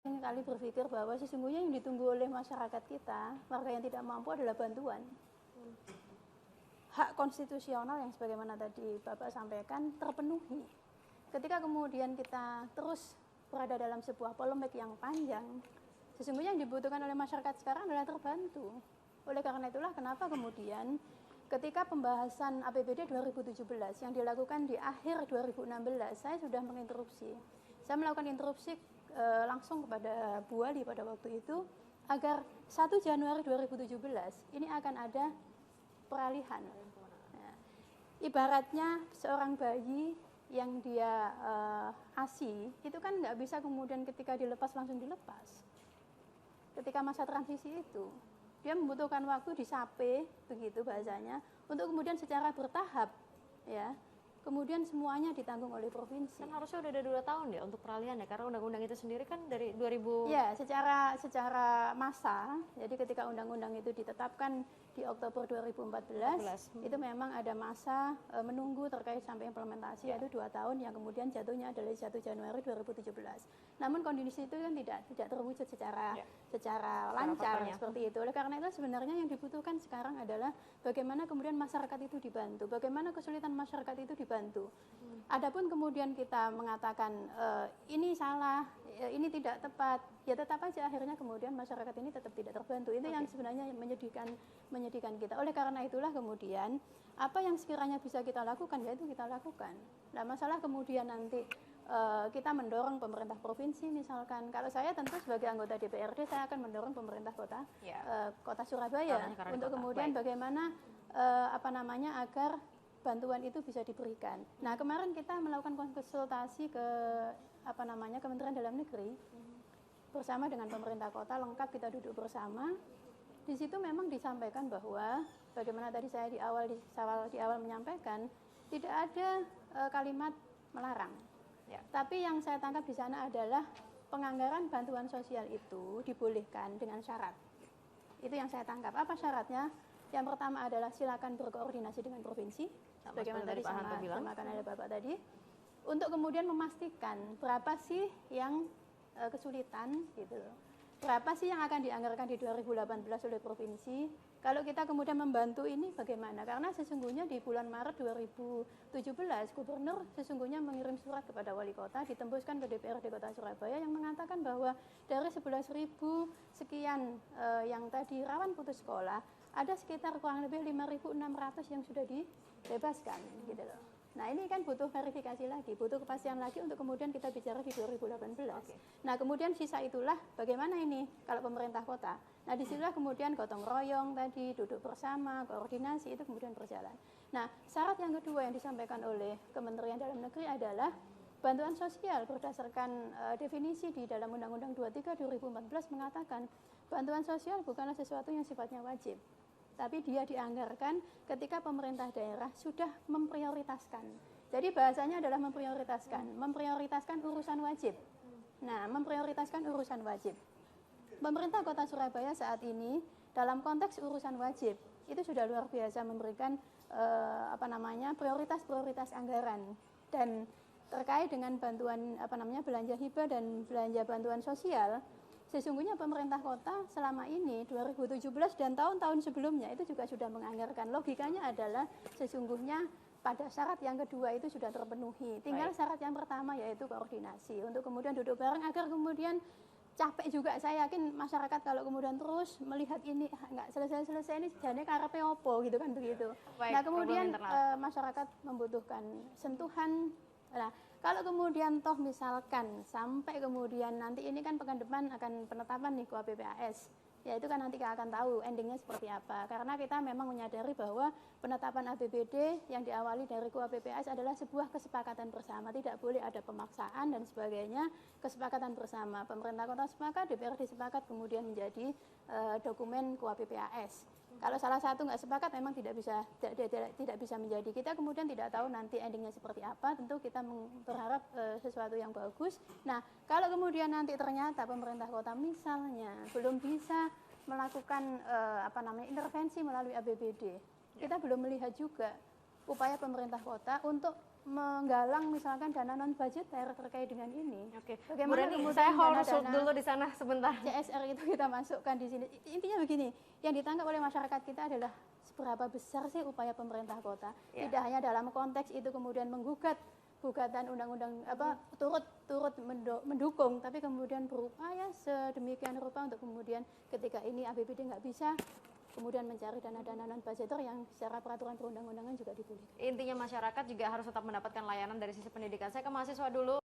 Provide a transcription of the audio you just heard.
kali berpikir bahwa sesungguhnya yang ditunggu oleh masyarakat kita, warga yang tidak mampu adalah bantuan. Hak konstitusional yang sebagaimana tadi Bapak sampaikan terpenuhi. Ketika kemudian kita terus berada dalam sebuah polemik yang panjang, sesungguhnya yang dibutuhkan oleh masyarakat sekarang adalah terbantu. Oleh karena itulah kenapa kemudian ketika pembahasan APBD 2017 yang dilakukan di akhir 2016, saya sudah menginterupsi. Saya melakukan interupsi langsung kepada Bu Wali pada waktu itu agar 1 Januari 2017 ini akan ada peralihan. Nah, ibaratnya seorang bayi yang dia ASI itu kan nggak bisa kemudian ketika dilepas langsung dilepas. Ketika masa transisi itu dia membutuhkan waktu disape begitu bahasanya untuk kemudian secara bertahap ya. Kemudian semuanya ditanggung oleh provinsi. Kan harusnya udah ada 2 tahun ya untuk peralihan ya, karena undang-undang itu sendiri kan dari 2000. Ya, secara masa. Jadi ketika undang-undang itu ditetapkan di Oktober 2014, itu memang ada masa menunggu terkait sampai implementasi yaitu 2 tahun yang kemudian jatuhnya adalah 1 Januari 2017. Namun kondisi itu kan tidak terwujud secara lancar seperti itu. Oleh karena itu sebenarnya yang dibutuhkan sekarang adalah bagaimana kemudian masyarakat itu dibantu, bagaimana kesulitan masyarakat itu dibantu. Adapun kemudian kita mengatakan ini salah, ini tidak tepat, ya tetap aja akhirnya kemudian masyarakat ini tetap tidak terbantu. Itu yang sebenarnya menyedihkan kita. Oleh karena itulah kemudian apa yang sekiranya bisa kita lakukan yaitu kita lakukan. Nah, masalah kemudian nanti kita mendorong pemerintah provinsi misalkan. Kalau saya tentu sebagai anggota DPRD saya akan mendorong pemerintah kota Surabaya untuk kemudian bagaimana agar bantuan itu bisa diberikan. Nah, kemarin kita melakukan konsultasi ke Kementerian Dalam Negeri bersama dengan pemerintah kota, lengkap kita duduk bersama. Di situ memang disampaikan bahwa bagaimana tadi saya di awal menyampaikan tidak ada kalimat melarang. Ya. Tapi yang saya tangkap di sana adalah penganggaran bantuan sosial itu dibolehkan dengan syarat. Itu yang saya tangkap. Apa syaratnya? Yang pertama adalah silakan berkoordinasi dengan provinsi, bagaimana tadi sama ada Bapak tadi, untuk kemudian memastikan berapa sih yang kesulitan gitu loh. Berapa sih yang akan dianggarkan di 2018 oleh provinsi? Kalau kita kemudian membantu ini bagaimana? Karena sesungguhnya di bulan Maret 2017 Gubernur sesungguhnya mengirim surat kepada Wali Kota ditembuskan ke DPRD Kota Surabaya yang mengatakan bahwa dari 11.000 sekian yang tadi rawan putus sekolah ada sekitar kurang lebih 5.600 yang sudah dibebaskan gitu loh. Nah, ini kan butuh verifikasi lagi, butuh kepastian lagi untuk kemudian kita bicara di 2018. Nah, kemudian sisa itulah bagaimana ini kalau pemerintah kota. Nah, disitulah kemudian gotong royong tadi, duduk bersama, koordinasi itu kemudian berjalan. Nah, syarat yang kedua yang disampaikan oleh Kementerian Dalam Negeri adalah bantuan sosial berdasarkan definisi di dalam Undang-Undang 23 2014 mengatakan bantuan sosial bukanlah sesuatu yang sifatnya wajib. Tapi dia dianggarkan ketika pemerintah daerah sudah memprioritaskan. Jadi bahasanya adalah memprioritaskan urusan wajib. Nah, memprioritaskan urusan wajib. Pemerintah Kota Surabaya saat ini dalam konteks urusan wajib itu sudah luar biasa memberikan prioritas anggaran. Dan terkait dengan bantuan belanja hibah dan belanja bantuan sosial, sesungguhnya pemerintah kota selama ini 2017 dan tahun-tahun sebelumnya itu juga sudah menganggarkan. Logikanya adalah sesungguhnya pada syarat yang kedua itu sudah terpenuhi. Tinggal syarat yang pertama yaitu koordinasi untuk kemudian duduk bareng agar kemudian capek juga. Saya yakin masyarakat kalau kemudian terus melihat ini nggak selesai ini jane karepe opo gitu kan begitu. Nah, kemudian masyarakat membutuhkan sentuhan. Nah, kalau kemudian toh misalkan sampai kemudian nanti ini kan pekan depan akan penetapan nih KUAPPAS, ya itu kan nanti kita akan tahu endingnya seperti apa. Karena kita memang menyadari bahwa penetapan APBD yang diawali dari KUAPPAS adalah sebuah kesepakatan bersama, tidak boleh ada pemaksaan dan sebagainya. Kesepakatan bersama, pemerintah kota sepakat, DPRD sepakat, kemudian menjadi dokumen KUAPPAS. Kalau salah satu nggak sepakat memang tidak bisa menjadi. Kita kemudian tidak tahu nanti endingnya seperti apa. Tentu kita berharap sesuatu yang bagus. Nah, kalau kemudian nanti ternyata pemerintah kota misalnya belum bisa melakukan intervensi melalui APBD, kita belum melihat juga upaya pemerintah kota untuk menggalang misalkan dana non budgeter terkait dengan ini. Oke, Bu Bagaimana Reni, kemudian saya hold dana-dana dulu di sana sebentar. CSR itu kita masukkan di sini. Intinya begini, yang ditangkap oleh masyarakat kita adalah seberapa besar sih upaya pemerintah kota. Ya. Tidak hanya dalam konteks itu kemudian menggugat gugatan undang-undang turut mendukung, tapi kemudian berupaya sedemikian rupa untuk kemudian ketika ini APBD nggak bisa, kemudian mencari dana-dana non budgeter yang secara peraturan perundang-undangan juga dibolehkan. Intinya masyarakat juga harus tetap mendapatkan layanan dari sisi pendidikan. Saya ke mahasiswa dulu.